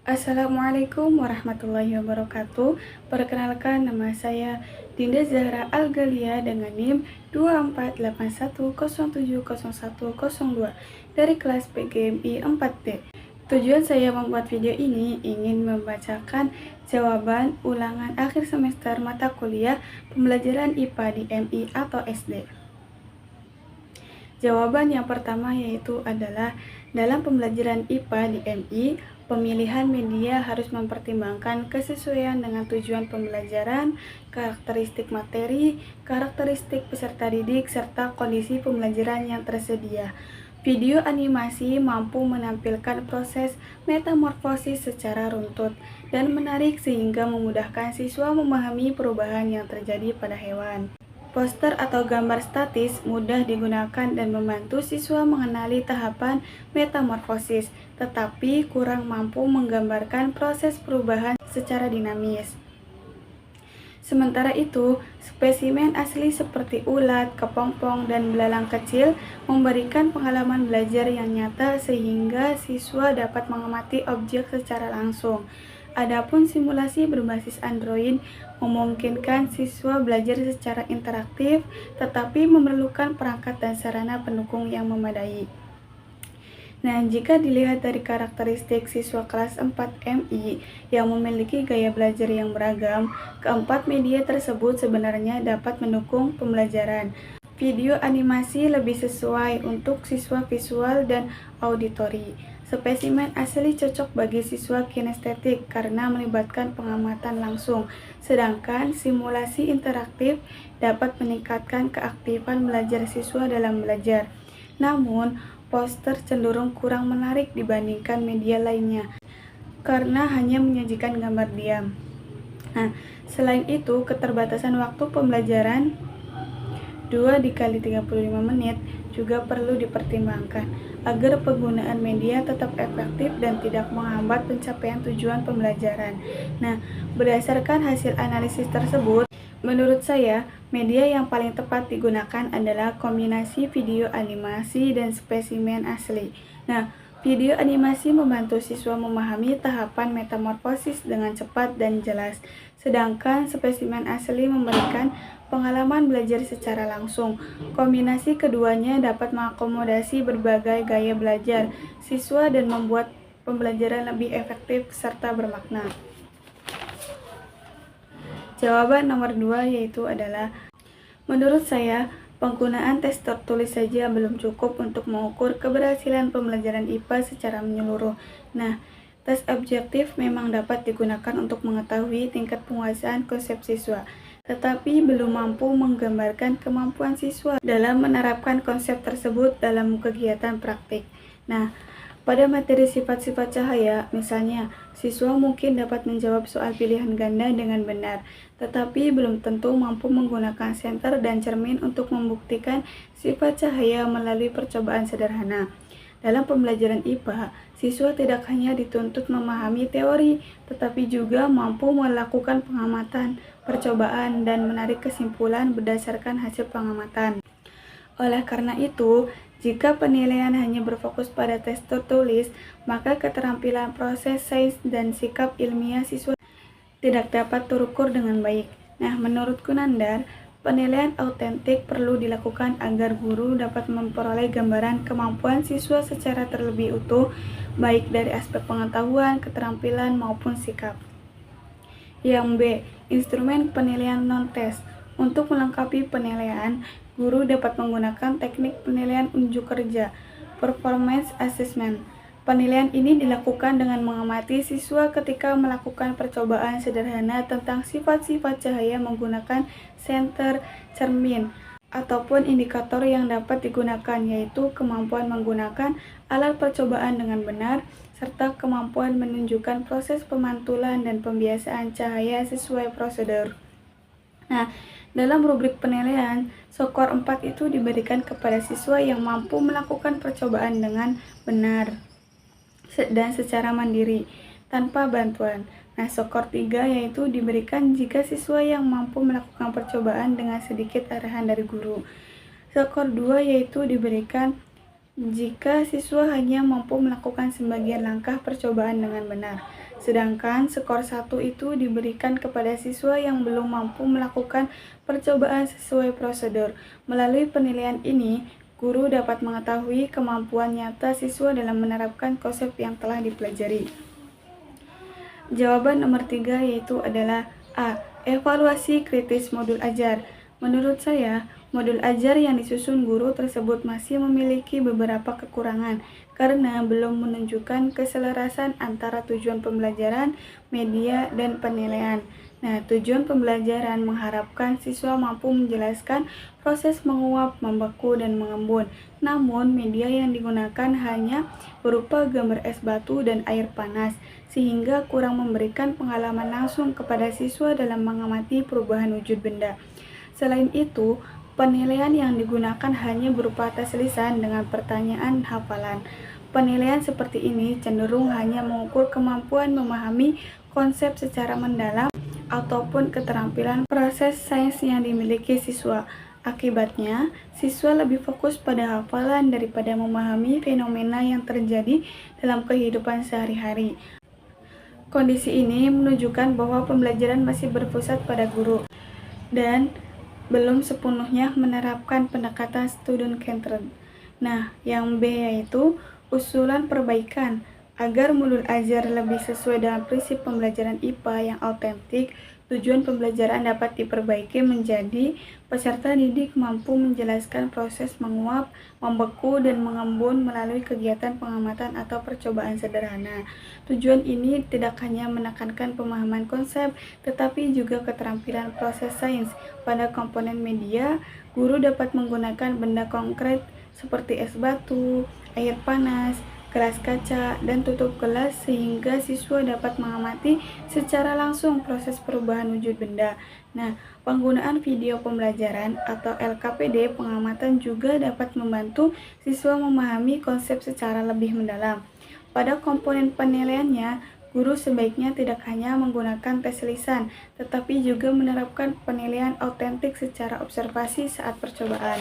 Assalamualaikum warahmatullahi wabarakatuh. Perkenalkan, nama saya Dinda Zahra Algalia dengan NIM 2481070102 dari kelas PGMI 4D. Tujuan saya membuat video ini ingin membacakan jawaban ulangan akhir semester mata kuliah pembelajaran IPA di MI atau SD. Jawaban yang pertama yaitu adalah dalam pembelajaran IPA di MI, pemilihan media harus mempertimbangkan kesesuaian dengan tujuan pembelajaran, karakteristik materi, karakteristik peserta didik, serta kondisi pembelajaran yang tersedia. Video animasi mampu menampilkan proses metamorfosis secara runtut dan menarik sehingga memudahkan siswa memahami perubahan yang terjadi pada hewan. Poster atau gambar statis mudah digunakan dan membantu siswa mengenali tahapan metamorfosis, tetapi kurang mampu menggambarkan proses perubahan secara dinamis. Sementara itu, spesimen asli seperti ulat, kepompong, dan belalang kecil memberikan pengalaman belajar yang nyata sehingga siswa dapat mengamati objek secara langsung. Adapun simulasi berbasis Android memungkinkan siswa belajar secara interaktif, tetapi memerlukan perangkat dan sarana pendukung yang memadai. Nah, jika dilihat dari karakteristik siswa kelas 4 MI yang memiliki gaya belajar yang beragam, keempat media tersebut sebenarnya dapat mendukung pembelajaran. Video animasi lebih sesuai untuk siswa visual dan auditori. Spesimen asli cocok bagi siswa kinestetik karena melibatkan pengamatan langsung, sedangkan simulasi interaktif dapat meningkatkan keaktifan belajar siswa dalam belajar. Namun, poster cenderung kurang menarik dibandingkan media lainnya karena hanya menyajikan gambar diam. Nah, selain itu, keterbatasan waktu pembelajaran 2x35 menit juga perlu dipertimbangkan agar penggunaan media tetap efektif dan tidak menghambat pencapaian tujuan pembelajaran. Nah, berdasarkan hasil analisis tersebut, menurut saya, media yang paling tepat digunakan adalah kombinasi video animasi dan spesimen asli. Nah, video animasi membantu siswa memahami tahapan metamorfosis dengan cepat dan jelas, sedangkan spesimen asli memberikan pengalaman belajar secara langsung. Kombinasi keduanya dapat mengakomodasi berbagai gaya belajar siswa dan membuat pembelajaran lebih efektif serta bermakna. Jawaban nomor 2 yaitu adalah, menurut saya, penggunaan tes tertulis saja belum cukup untuk mengukur keberhasilan pembelajaran IPA secara menyeluruh. Nah, tes objektif memang dapat digunakan untuk mengetahui tingkat penguasaan konsep siswa, tetapi belum mampu menggambarkan kemampuan siswa dalam menerapkan konsep tersebut dalam kegiatan praktik. Nah, pada materi sifat-sifat cahaya, misalnya, siswa mungkin dapat menjawab soal pilihan ganda dengan benar, tetapi belum tentu mampu menggunakan senter dan cermin untuk membuktikan sifat cahaya melalui percobaan sederhana. Dalam pembelajaran IPA, siswa tidak hanya dituntut memahami teori, tetapi juga mampu melakukan pengamatan, percobaan, dan menarik kesimpulan berdasarkan hasil pengamatan. Oleh karena itu, jika penilaian hanya berfokus pada tes tertulis, maka keterampilan proses sains dan sikap ilmiah siswa tidak dapat terukur dengan baik. Nah, menurut Kunandar, penilaian autentik perlu dilakukan agar guru dapat memperoleh gambaran kemampuan siswa secara terlebih utuh, baik dari aspek pengetahuan, keterampilan, maupun sikap. Yang B. Instrumen penilaian non-tes. Untuk melengkapi penilaian, guru dapat menggunakan teknik penilaian unjuk kerja, performance assessment. Penilaian ini dilakukan dengan mengamati siswa ketika melakukan percobaan sederhana tentang sifat-sifat cahaya menggunakan senter, cermin, ataupun indikator yang dapat digunakan, yaitu kemampuan menggunakan alat percobaan dengan benar, serta kemampuan menunjukkan proses pemantulan dan pembiasaan cahaya sesuai prosedur. Nah, dalam rubrik penilaian, skor 4 itu diberikan kepada siswa yang mampu melakukan percobaan dengan benar dan secara mandiri, tanpa bantuan. Nah, skor 3 yaitu diberikan jika siswa yang mampu melakukan percobaan dengan sedikit arahan dari guru. Skor 2 yaitu diberikan jika siswa hanya mampu melakukan sebagian langkah percobaan dengan benar. Sedangkan skor 1 itu diberikan kepada siswa yang belum mampu melakukan percobaan sesuai prosedur. Melalui penilaian ini, guru dapat mengetahui kemampuan nyata siswa dalam menerapkan konsep yang telah dipelajari. Jawaban nomor 3 yaitu adalah A. Evaluasi kritis modul ajar. Menurut saya, modul ajar yang disusun guru tersebut masih memiliki beberapa kekurangan karena belum menunjukkan keselarasan antara tujuan pembelajaran, media, dan penilaian. Nah, tujuan pembelajaran mengharapkan siswa mampu menjelaskan proses menguap, membeku, dan mengembun. Namun, media yang digunakan hanya berupa gambar es batu dan air panas, sehingga kurang memberikan pengalaman langsung kepada siswa dalam mengamati perubahan wujud benda. Selain itu, penilaian yang digunakan hanya berupa tes lisan dengan pertanyaan hafalan. Penilaian seperti ini cenderung hanya mengukur kemampuan memahami konsep secara mendalam ataupun keterampilan proses sains yang dimiliki siswa. Akibatnya, siswa lebih fokus pada hafalan daripada memahami fenomena yang terjadi dalam kehidupan sehari-hari. Kondisi ini menunjukkan bahwa pembelajaran masih berpusat pada guru dan belum sepenuhnya menerapkan pendekatan student-centered. Nah, yang B yaitu usulan perbaikan. Agar modul ajar lebih sesuai dengan prinsip pembelajaran IPA yang autentik, tujuan pembelajaran dapat diperbaiki menjadi peserta didik mampu menjelaskan proses menguap, membeku, dan mengembun melalui kegiatan pengamatan atau percobaan sederhana. Tujuan ini tidak hanya menekankan pemahaman konsep, tetapi juga keterampilan proses sains. Pada komponen media, guru dapat menggunakan benda konkret seperti es batu, air panas, gelas kaca, dan tutup gelas sehingga siswa dapat mengamati secara langsung proses perubahan wujud benda. Nah, penggunaan video pembelajaran atau LKPD pengamatan juga dapat membantu siswa memahami konsep secara lebih mendalam. Pada komponen penilaiannya, guru sebaiknya tidak hanya menggunakan tes lisan, tetapi juga menerapkan penilaian autentik secara observasi saat percobaan.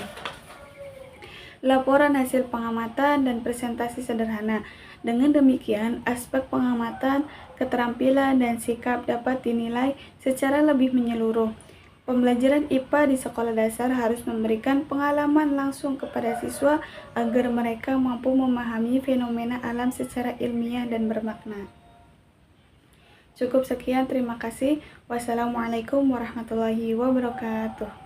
Laporan hasil pengamatan dan presentasi sederhana. Dengan demikian, aspek pengamatan, keterampilan, dan sikap dapat dinilai secara lebih menyeluruh. Pembelajaran IPA di sekolah dasar harus memberikan pengalaman langsung kepada siswa agar mereka mampu memahami fenomena alam secara ilmiah dan bermakna. Cukup sekian, terima kasih. Wassalamualaikum warahmatullahi wabarakatuh.